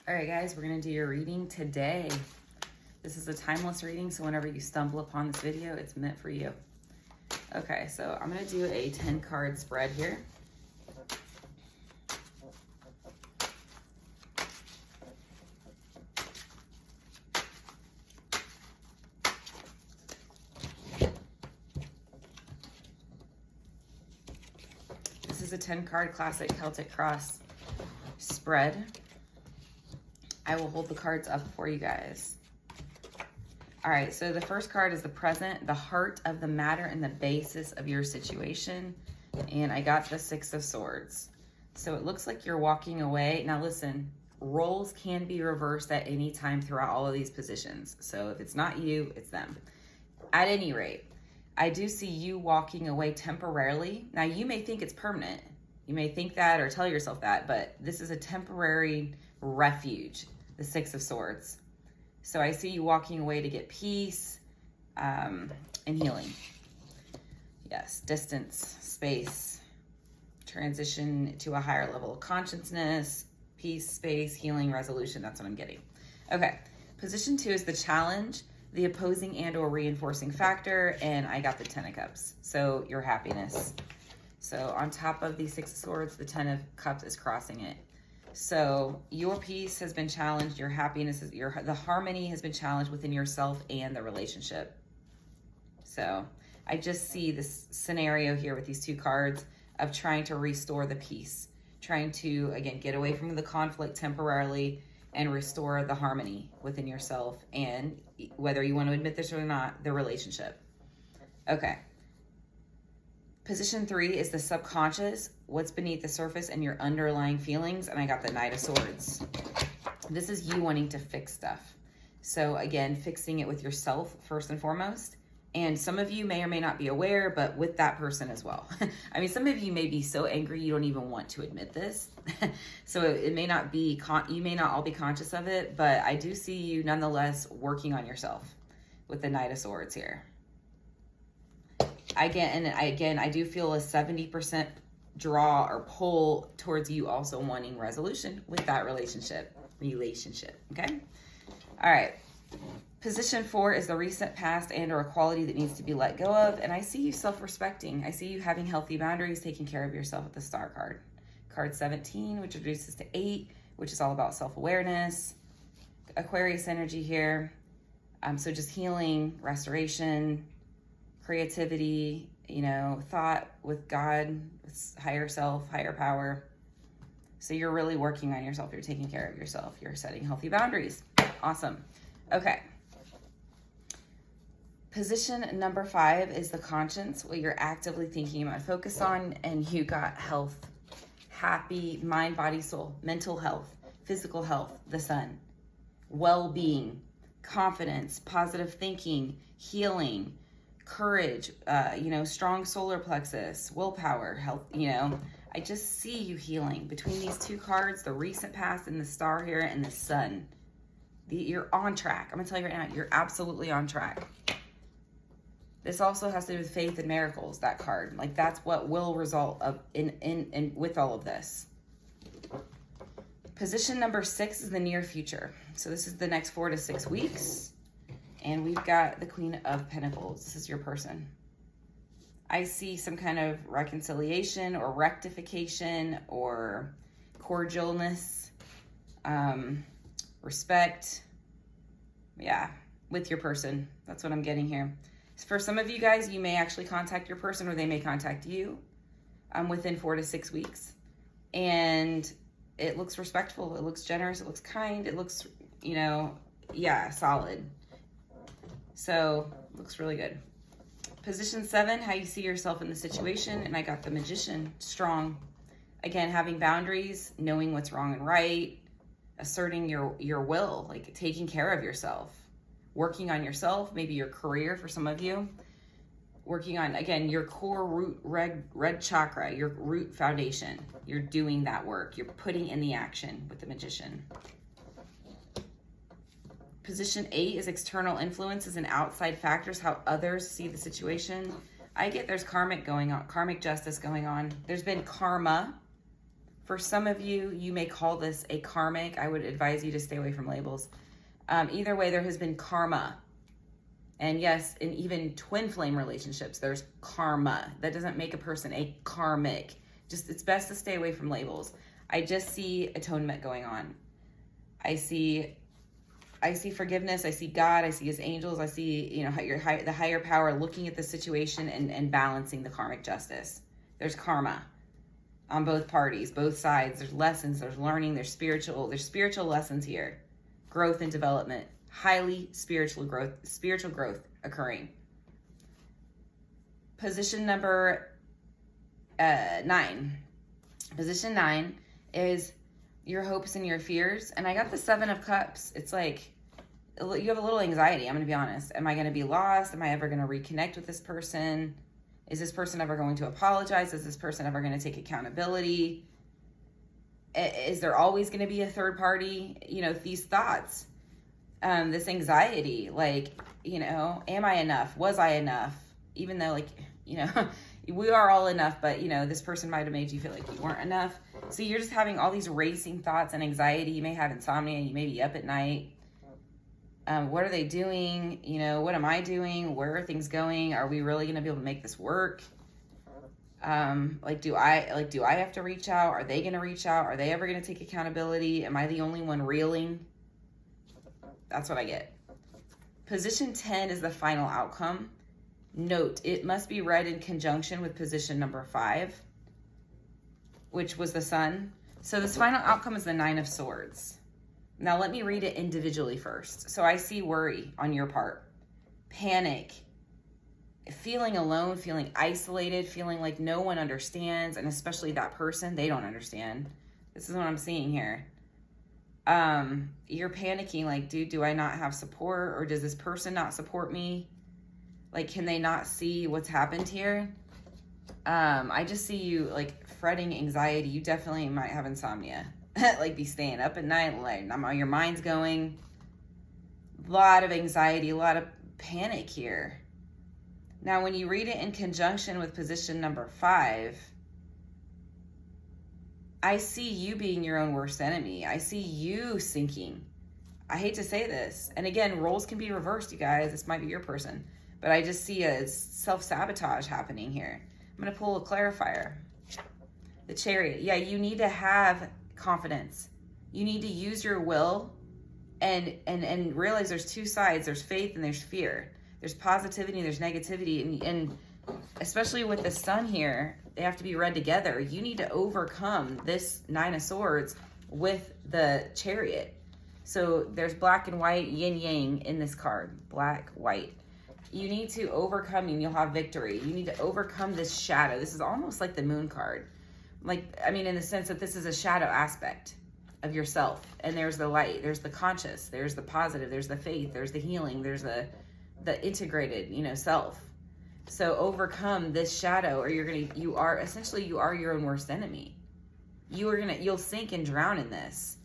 All right, guys, we're going to do your reading today. This is a timeless reading, so whenever you stumble upon this video, it's meant for you. Okay, so I'm going to do a 10-card spread here. This is a 10-card classic Celtic Cross spread. I will hold the cards up for you guys. All right, so the first card is the present, the heart of the matter and the basis of your situation. And I got the Six of Swords. So it looks like you're walking away. Now listen, roles can be reversed at any time throughout all of these positions. So if it's not you, it's them. At any rate, I do see you walking away temporarily. Now you may think it's permanent. You may think that or tell yourself that, but this is a temporary refuge, the Six of Swords. So I see you walking away to get peace and healing. Yes, distance, space, transition to a higher level of consciousness, peace, space, healing, resolution. That's what I'm getting. Okay, position 2 is the challenge, the opposing and or reinforcing factor, and I got the 10 of Cups. So your happiness. So on top of the Six of Swords, the 10 of Cups is crossing it. So your peace has been challenged, your happiness, the harmony has been challenged within yourself and the relationship. So I just see this scenario here with these two cards of trying to restore the peace, trying to, again, get away from the conflict temporarily and restore the harmony within yourself and, whether you want to admit this or not, the relationship. Okay. Position 3 is the subconscious, what's beneath the surface and your underlying feelings. And I got the Knight of Swords. This is you wanting to fix stuff. So again, fixing it with yourself first and foremost. And some of you may or may not be aware, but with that person as well. I mean, some of you may be so angry you don't even want to admit this. So it may not be, you may not all be conscious of it, but I do see you nonetheless working on yourself with the Knight of Swords here. I do feel a 70% draw or pull towards you also wanting resolution with that relationship, okay? All right. Position 4 is the recent past and or a quality that needs to be let go of, and I see you self-respecting. I see you having healthy boundaries, taking care of yourself with the Star card. Card 17, which reduces to 8, which is all about self-awareness. Aquarius energy here. So just healing, restoration, creativity, thought with God, with higher self, higher power. So you're really working on yourself. You're taking care of yourself. You're setting healthy boundaries. Awesome. Okay. Position number 5 is the conscience, what you're actively thinking about. Focus on, and you got health, happy, mind, body, soul, mental health, physical health, the sun, well-being, confidence, positive thinking, healing, courage, strong solar plexus, willpower, health, I just see you healing. Between these two cards, the recent past and the Star here and the sun, you're on track. I'm gonna tell you right now, you're absolutely on track. This also has to do with faith and miracles, that card. Like, that's what will result of in with all of this. Position number 6 is the near future. So this is the next 4 to 6 weeks. And we've got the Queen of Pentacles. This is your person. I see some kind of reconciliation or rectification or cordialness, respect. Yeah, with your person. That's what I'm getting here. For some of you guys, you may actually contact your person or they may contact you within 4 to 6 weeks. And it looks respectful. It looks generous. It looks kind. It looks, solid. So, looks really good. Position 7, how you see yourself in the situation. And I got the Magician, strong. Again, having boundaries, knowing what's wrong and right, asserting your will, like taking care of yourself, working on yourself, maybe your career for some of you. Working on, again, your core root red chakra, your root foundation. You're doing that work. You're putting in the action with the Magician. Position 8 is external influences and outside factors, how others see the situation. I get there's karmic going on, karmic justice going on. There's been karma For some of you, you may call this a karmic. I would advise you to stay away from labels. Either way, there has been karma. And yes, in even twin flame relationships, there's karma. That doesn't make a person a karmic. Just, it's best to stay away from labels. I just see atonement going on. I see forgiveness. I see God. I see his angels. I see, you know, the higher power looking at the situation and balancing the karmic justice. There's karma on both parties, both sides. There's lessons, there's learning, there's spiritual lessons here. Growth and development, highly spiritual growth occurring. Position number 9. Position 9 is your hopes and your fears. And I got the 7 of Cups. It's like, you have a little anxiety. I'm going to be honest. Am I going to be lost? Am I ever going to reconnect with this person? Is this person ever going to apologize? Is this person ever going to take accountability? Is there always going to be a third party? You know, these thoughts, this anxiety, like, you know, am I enough? Was I enough? Even though, like, you know, we are all enough, but, you know, this person might have made you feel like you weren't enough. So you're just having all these racing thoughts and anxiety. You may have insomnia. You may be up at night. What are they doing? You know, what am I doing? Where are things going? Are we really going to be able to make this work? Do I have to reach out? Are they going to reach out? Are they ever going to take accountability? Am I the only one reeling? That's what I get. Position 10 is the final outcome. Note, it must be read in conjunction with position number 5, which was the Sun. So this final outcome is the 9 of Swords. Now let me read it individually first. So I see worry on your part, panic, feeling alone, feeling isolated, feeling like no one understands, and especially that person, they don't understand. This is what I'm seeing here. You're panicking like, dude, do I not have support, or does this person not support me? Like, can they not see what's happened here? I just see you like fretting, anxiety. You definitely might have insomnia. Like, be staying up at night, like your mind's going. A lot of anxiety, a lot of panic here. Now, when you read it in conjunction with position number 5, I see you being your own worst enemy. I see you sinking. I hate to say this. And again, roles can be reversed, you guys. This might be your person. But I just see a self-sabotage happening here. I'm going to pull a clarifier. The Chariot. Yeah, you need to have confidence. You need to use your will and realize there's 2 sides. There's faith and there's fear. There's positivity and there's negativity. And especially with the Sun here, they have to be read together. You need to overcome this 9 of Swords with the Chariot. So there's black and white, yin yang in this card. Black, white. You need to overcome and you'll have victory. You need to overcome this shadow. This is almost like the Moon card. Like, I mean, in the sense that this is a shadow aspect of yourself. And there's the light, there's the conscious, there's the positive, there's the faith, there's the healing, there's the integrated, you know, self. So overcome this shadow, or you are your own worst enemy. You'll sink and drown in this.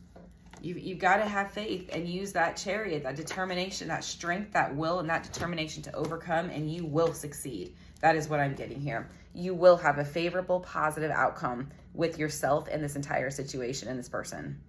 You've got to have faith and use that Chariot, that determination, that strength, that will, and that determination to overcome, and you will succeed. That is what I'm getting here. You will have a favorable, positive outcome with yourself and this entire situation and this person.